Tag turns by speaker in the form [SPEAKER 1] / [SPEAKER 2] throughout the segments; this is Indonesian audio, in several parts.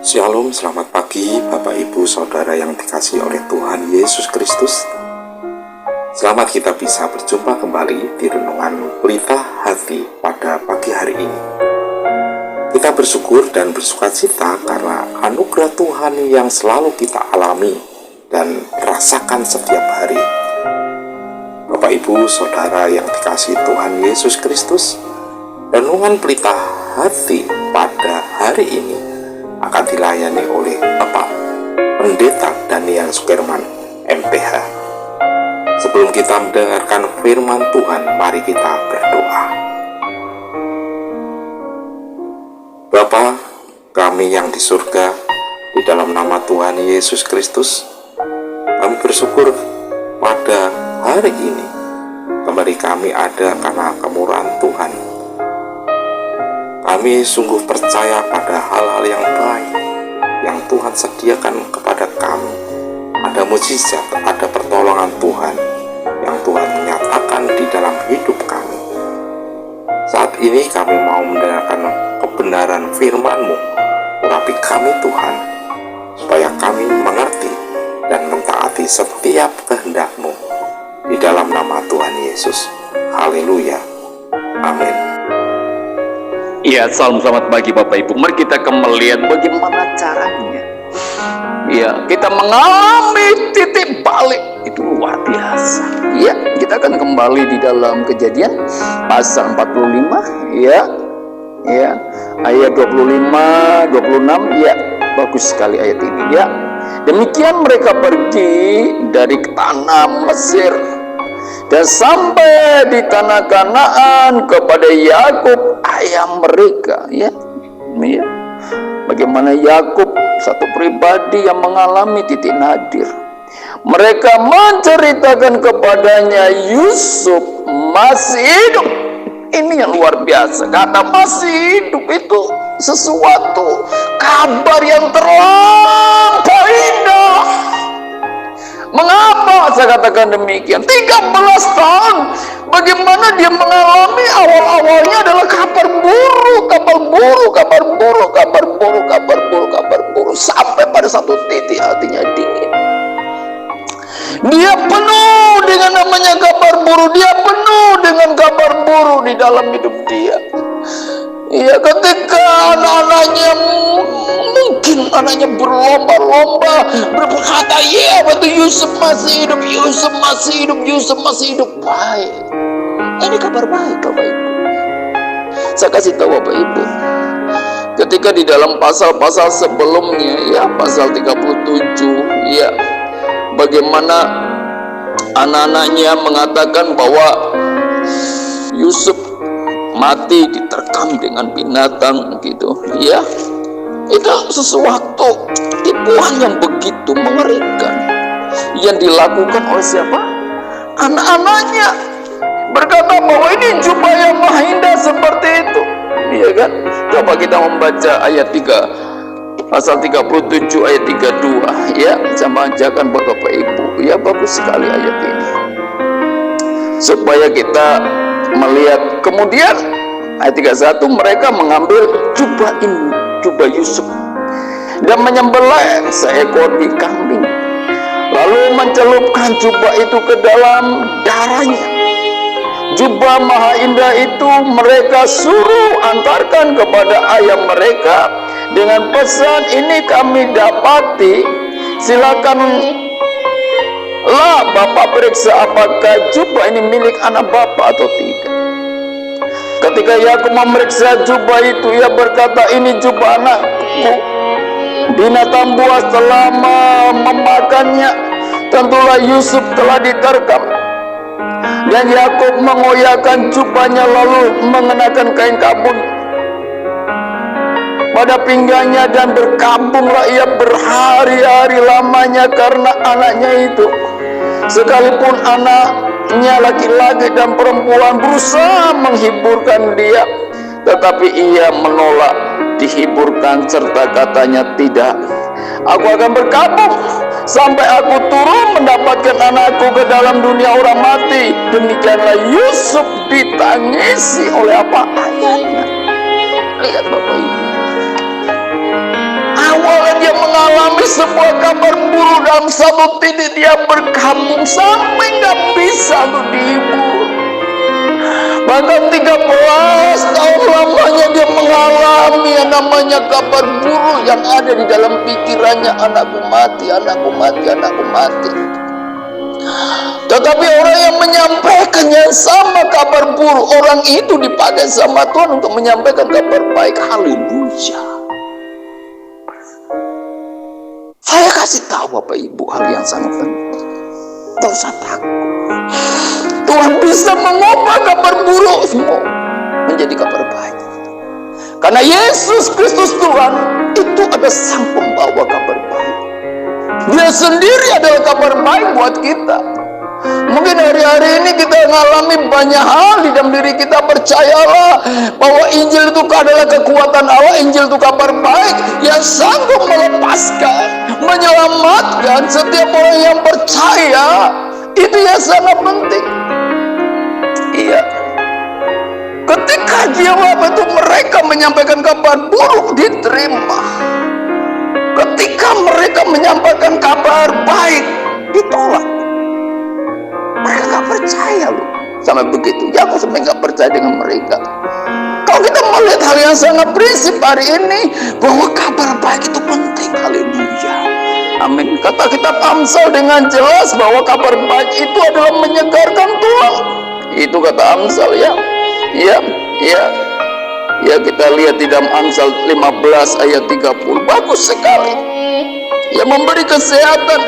[SPEAKER 1] Shalom, selamat pagi Bapak Ibu Saudara yang dikasihi oleh Tuhan Yesus Kristus. Selamat kita bisa berjumpa kembali di Renungan Pelita Hati pada pagi hari ini. Kita bersyukur dan bersukacita karena anugerah Tuhan yang selalu kita alami dan rasakan setiap hari. Bapak Ibu Saudara yang dikasihi Tuhan Yesus Kristus, Renungan Pelita Hati pada hari ini akan dilayani oleh Bapak Pendeta Daniel Sukirman, MPH. Sebelum kita mendengarkan firman Tuhan, mari kita berdoa. Bapa kami yang di surga, di dalam nama Tuhan Yesus Kristus, kami bersyukur pada hari ini kembali kami ada karena kemurahan Tuhan. Kami sungguh percaya pada hal-hal yang baik yang Tuhan sediakan kepada kami. Ada mukjizat, ada pertolongan Tuhan yang Tuhan menyatakan di dalam hidup kami. Saat ini kami mau mendengarkan kebenaran firman-Mu. Urapi kami Tuhan, supaya kami mengerti dan mentaati setiap kehendak-Mu. Di dalam nama Tuhan Yesus. Haleluya. Amin.
[SPEAKER 2] Ya, salam selamat pagi Bapak Ibu. Mari kita melihat bagaimana caranya. Ya, kita mengalami titik balik itu luar biasa. Ya, kita akan kembali di dalam Kejadian pasal 45, ya. Ya, ayat 25, 26, ya. Bagus sekali ayat ini, ya. Demikian mereka pergi dari tanah Mesir dan sampai di tanah Kanaan kepada Yakub ayah mereka, ya. Bagaimana Yakub satu pribadi yang mengalami titik nadir. Mereka menceritakan kepadanya Yusuf masih hidup. Ini yang luar biasa. Kata masih hidup itu sesuatu kabar yang terlampau indah. Mengapa saya katakan demikian? 13 tahun bagaimana dia mengalami awal-awalnya adalah kabar buruk, sampai pada satu titik hatinya dingin. Dia penuh dengan namanya kabar buruk, dia penuh dengan kabar buruk di dalam hidup dia. Ya, ketika anak-anaknya mungkin anaknya berlomba-lomba berkata, ya betul, Yusuf masih hidup, Yusuf masih hidup, Yusuf masih hidup. Baik, ini kabar baik Bapak Ibu. Saya kasih tahu Bapak Ibu, ketika di dalam pasal-pasal sebelumnya, ya pasal 37, ya bagaimana anak-anaknya mengatakan bahwa Yusuf mati diterkam dengan binatang gitu, ya. Itu sesuatu tipuan yang begitu mengerikan yang dilakukan oleh siapa? Anak-anaknya berkata bahwa ini jubah yang maha indah seperti itu, iya kan? Coba kita membaca ayat 3 pasal 37 ayat 32, ya. Saya bacakan buat Bapak Ibu, ya. Bagus sekali ayat ini supaya kita melihat. Kemudian ayat 31, mereka mengambil jubah Yusuf dan menyembelih seekor kambing, lalu mencelupkan jubah itu ke dalam darahnya. Jubah maha indah itu mereka suruh antarkan kepada ayah mereka dengan pesan, ini kami dapati, silakanlah Bapak periksa apakah jubah ini milik anak Bapak atau tidak. Ketika Yakub memeriksa jubah itu, ia berkata, ini jubah anakku. Binatang buas telah memakannya. Tentulah Yusuf telah diterkam. Dan Yakub mengoyakkan jubahnya lalu mengenakan kain kabun pada pinggangnya, dan berkabunglah ia berhari-hari lamanya karena anaknya itu. Sekalipun anaknya laki-laki dan perempuan berusaha menghiburkan dia, tetapi ia menolak dihiburkan serta katanya, tidak, aku akan berkabung sampai aku turun mendapatkan anakku ke dalam dunia orang mati. Demikianlah Yusuf ditangisi oleh apa? Ayahnya. Lihat Bapak Ibu, awal sebuah kabar buruk dalam satu titik dia berkabung sampai nggak bisa untuk dihibur. Bahkan 13 tahun lamanya dia mengalami yang namanya kabar buruk yang ada di dalam pikirannya. Anakku mati, anakku mati, anakku mati. Tetapi orang yang menyampaikan yang sama kabar buruk, orang itu dipakai sama Tuhan untuk menyampaikan kabar baik. Haleluya. Saya kasih tahu Bapak Ibu hal yang sangat penting. Tak usah takut. Tuhan bisa mengubah kabar buruk semua menjadi kabar baik. Karena Yesus Kristus Tuhan itu ada sang pembawa kabar baik. Dia sendiri adalah kabar baik buat kita. Mungkin hari-hari ini kita mengalami banyak hal di dalam diri kita. Percayalah bahwa Injil itu adalah kekuatan Allah. Injil itu kabar baik yang sanggup melepaskan, menyelamatkan setiap orang yang percaya. Itu yang sangat penting. Iya. Ketika dia waktu mereka menyampaikan kabar buruk diterima. Ketika mereka menyampaikan kabar baik ditolak. Mereka gak percaya loh. Sampai begitu ya, aku sampai gak percaya dengan mereka. Kalau kita melihat hal yang sangat prinsip hari ini, bahwa kabar baik itu penting. Haleluya, amin. Kata kitab Amsal dengan jelas bahwa kabar baik itu adalah menyegarkan tulang. Itu kata Amsal ya. Ya, kita lihat di dalam Amsal 15 ayat 30. Bagus sekali. Ya, memberi kesehatan.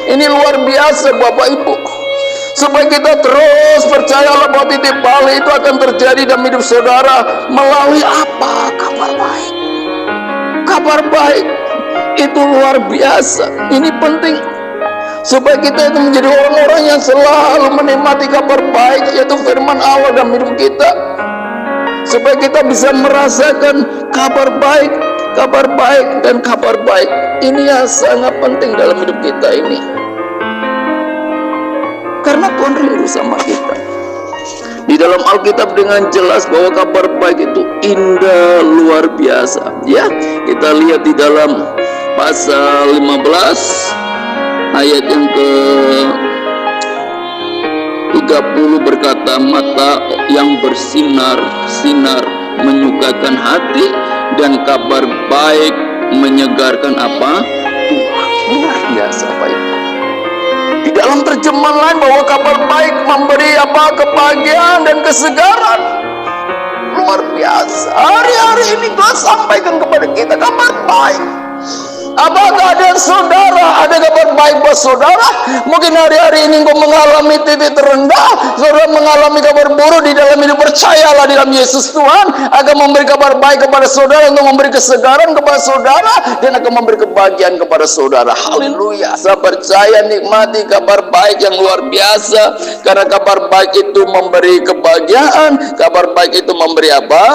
[SPEAKER 2] Ini luar biasa Bapak Ibu. Supaya kita terus percayalah bahwa titik balik itu akan terjadi dalam hidup saudara melalui apa? Kabar baik. Kabar baik itu luar biasa. Ini penting supaya kita itu menjadi orang-orang yang selalu menikmati kabar baik, yaitu firman Allah dalam hidup kita. Supaya kita bisa merasakan kabar baik dan kabar baik. Ini yang sangat penting dalam hidup kita ini. Karena Tuhan rindu sama kita. Di dalam Alkitab dengan jelas bahwa kabar baik itu indah luar biasa. Ya, kita lihat di dalam pasal 15 ayat yang ke 30 berkata, mata yang bersinar-sinar menyukakan hati dan kabar baik menyegarkan apa? Tuhan. Luar biasa baik. Di dalam terjemahan lain bahwa kabar baik memberi apa? Kebahagiaan dan kesegaran. Luar biasa. Hari-hari ini Tuhan sampaikan kepada kita kabar baik. Apakah ada saudara, ada kabar baik buat saudara? Mungkin hari-hari ini engkau mengalami titik terendah, saudara mengalami kabar buruk di dalam hidup. Percayalah di dalam Yesus Tuhan akan memberi kabar baik kepada saudara, untuk memberi kesegaran kepada saudara, dan akan memberi kebahagiaan kepada saudara. Haleluya. Saya percaya, nikmati kabar baik yang luar biasa. Karena kabar baik itu memberi kebahagiaan, kabar baik itu memberi apa?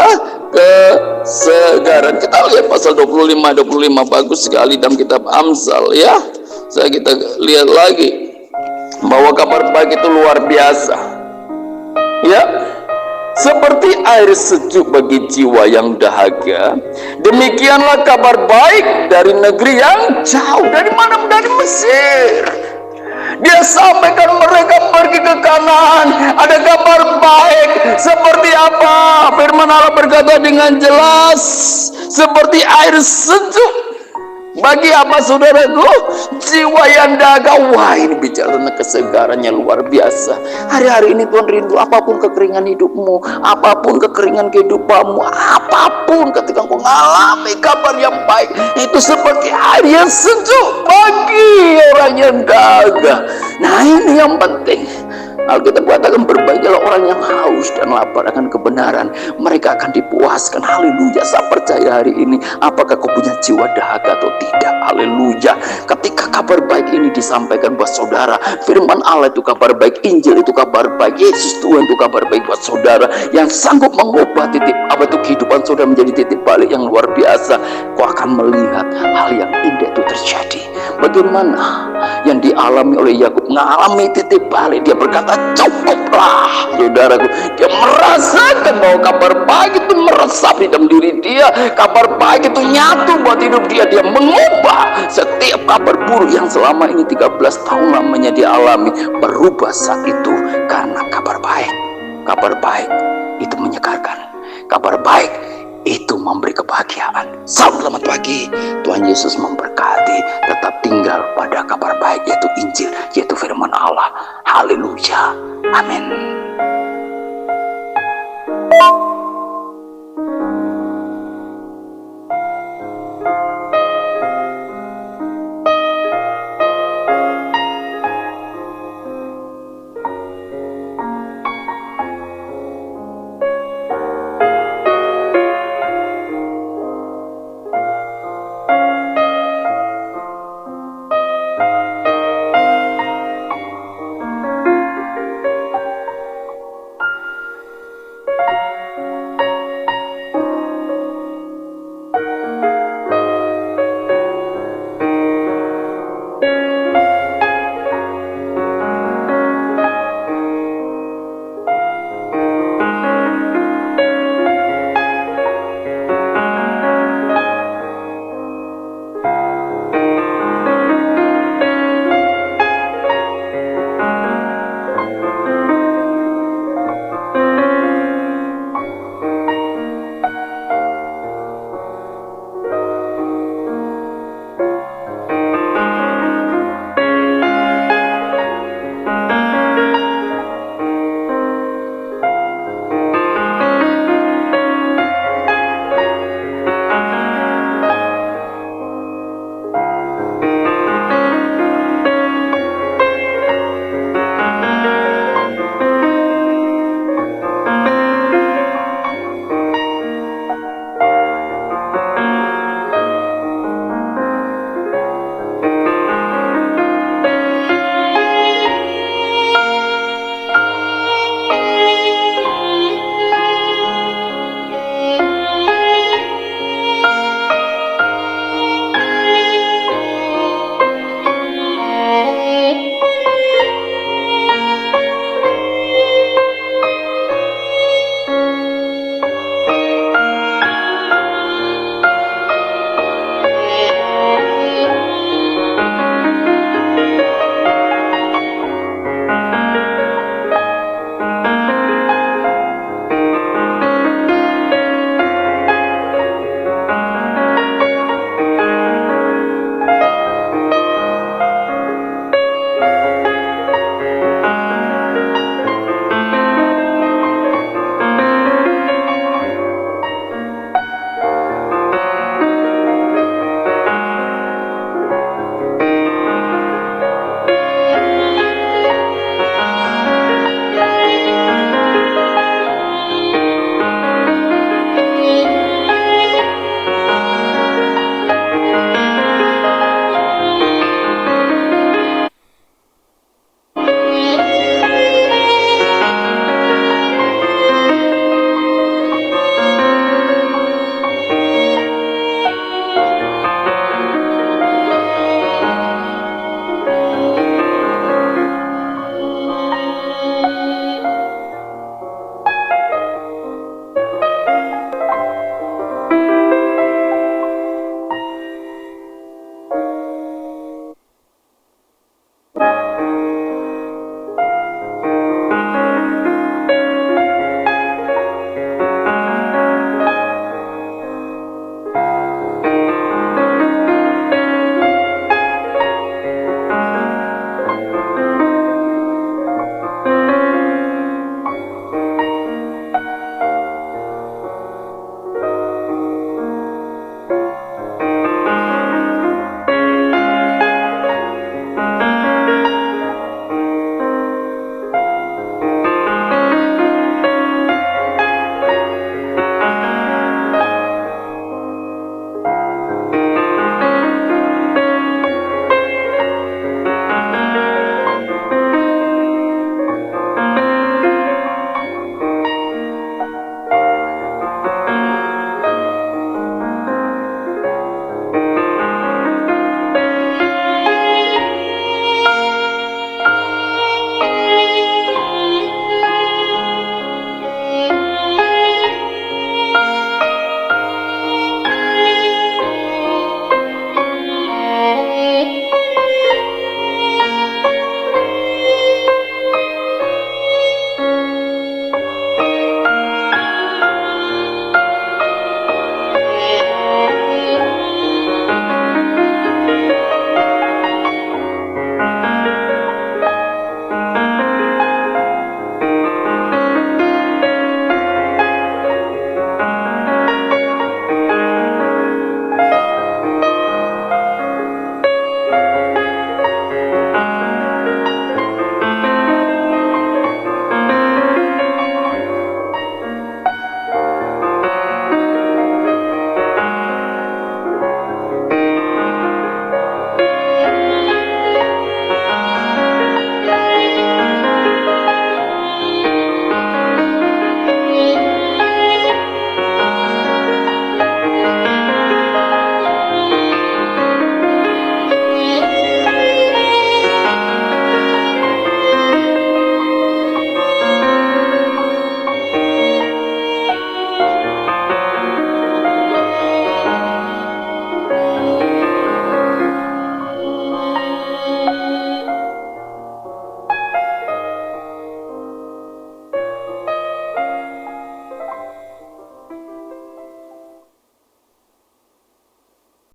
[SPEAKER 2] Kesegaran. Kita lihat pasal 25 bagus sekali dalam kitab Amsal ya. Kita lihat lagi bahwa kabar baik itu luar biasa. Ya. Seperti air sejuk bagi jiwa yang dahaga, demikianlah kabar baik dari negeri yang jauh. Dari mana? Dari Mesir. Dia sampaikan mereka pergi ke Kanaan. Ada kabar baik. Seperti apa? Firman Allah berkata dengan jelas, seperti air sejuk bagi apa saudaraku? Jiwa yang dahaga. Wah, ini bicara tentang kesegarannya luar biasa. Hari-hari ini Tuhan rindu apapun kekeringan hidupmu, apapun kekeringan kehidupanmu, apapun ketika kau mengalami kabar yang baik, itu seperti air yang sejuk bagi orang yang dahaga. Nah, ini yang penting. Alkitab katakan, berbahagialah orang yang haus dan lapar akan kebenaran, mereka akan dipuaskan. Haleluya. Saya percaya hari ini, apakah kau punya jiwa dahaga atau tidak? Haleluya. Ketika kabar baik ini disampaikan buat saudara, firman Allah itu kabar baik, Injil itu kabar baik, Yesus Tuhan itu kabar baik buat saudara, yang sanggup mengubah titik apa itu kehidupan saudara menjadi titik balik yang luar biasa. Kau akan melihat hal yang indah itu terjadi. Bagaimana yang dialami oleh Yakub, mengalami titik balik. Dia berkata, cukuplah, saudaraku. Dia merasakan bahwa kabar baik itu meresap di dalam diri dia, kabar baik itu nyatu buat hidup dia. Dia mengubah setiap kabar buruk yang selama ini 13 tahun lamanya dia alami, berubah saat itu karena kabar baik. Kabar baik itu menyegarkan, kabar baik itu memberi kebahagiaan. Selamat pagi, Tuhan Yesus memberkati. Tetap tinggal pada kabar baik, yaitu Injil, yaitu firman Allah. Haleluya, amin.